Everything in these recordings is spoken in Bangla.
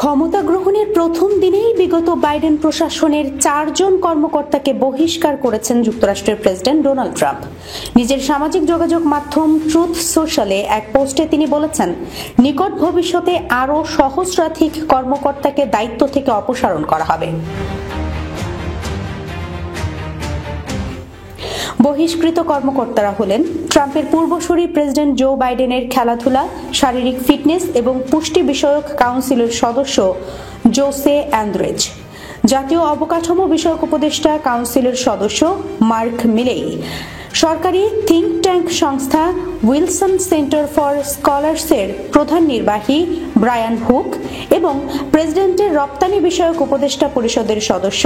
ক্ষমতা গ্রহণের প্রথম দিনেই বিগত বাইডেন প্রশাসনের 4 জন কর্মকর্তাকে বহিষ্কার করেছেন যুক্তরাষ্ট্রের প্রেসিডেন্ট ডোনাল্ড ট্রাম্প। নিজের সামাজিক যোগাযোগ মাধ্যম ট্রুথ সোশ্যালে এক পোস্টে তিনি বলেছেন, নিকট ভবিষ্যতে আরও সহস্রাধিক কর্মকর্তাকে দায়িত্ব থেকে অপসারণ করা হবে। বহিষ্কৃত কর্মকর্তারা হলেন ট্রাম্পের পূর্বসূরি প্রেসিডেন্ট জো বাইডেনের খেলাধুলা, শারীরিক ফিটনেস এবং পুষ্টি বিষয়ক কাউন্সিলের সদস্য জোসে অ্যান্দ্রেজ, জাতীয় অবকাঠামো বিষয়ক উপদেষ্টা কাউন্সিলের সদস্য মার্ক মিলেই, সরকারি থিঙ্ক ট্যাঙ্ক সংস্থা উইলসন সেন্টার ফর স্কলার্সের প্রধান নির্বাহী ব্রায়ান হুক এবং প্রেসিডেন্টের রপ্তানি বিষয়ক উপদেষ্টা পরিষদের সদস্য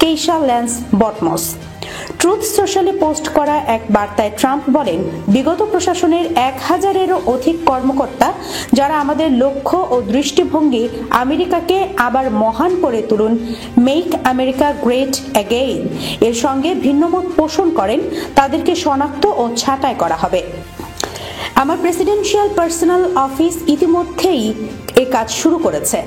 কেইশা ল্যান্স বটমস। ট্রুথ সোশ্যালে পোস্ট করা এক বার্তায় ট্রাম্প বলেন, বিগত প্রশাসনের 1000-এরও অধিক কর্মকর্তা যারা আমাদের লক্ষ্য ও দৃষ্টিভঙ্গি আমেরিকাকে আবার মহান করে তুলুন, মেক আমেরিকা গ্রেট অ্যাগেইন এর সঙ্গে ভিন্নমত পোষণ করেন, তাদেরকে শনাক্ত ও ছাঁটাই করা হবে। আমার প্রেসিডেন্সিয়াল পার্সোনাল অফিস ইতিমধ্যেই এ কাজ শুরু করেছে।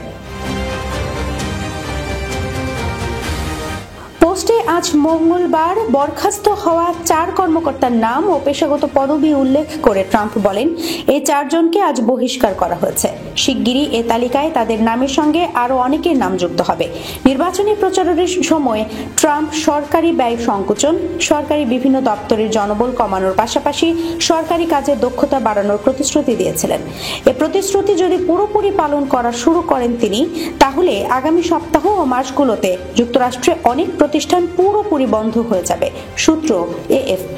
পোস্টে আজ মঙ্গলবার বরখাস্ত হওয়া 4 কর্মকর্তার নাম ও পেশাগত পদবি উল্লেখ করে ট্রাম্প বলেন, এই 4 জনকে আজ বহিষ্কার করা হয়েছে। শিগগিরই এ তালিকায় তাদের নামের সঙ্গে আরও অনেকের নাম যুক্ত হবে। নির্বাচনী প্রচারের সময় ট্রাম্প সরকারি ব্যয় সংকোচন, সরকারি বিভিন্ন দপ্তরের জনবল কমানোর পাশাপাশি সরকারি কাজের দক্ষতা বাড়ানোর প্রতিশ্রুতি দিয়েছিলেন। এ প্রতিশ্রুতি যদি পুরোপুরি পালন করা শুরু করেন তিনি, তাহলে আগামী সপ্তাহ ও মাসগুলোতে যুক্তরাষ্ট্রে অনেক প্রতিষ্ঠান পুরোপুরি বন্ধ হয়ে যাবে। সূত্র AFP।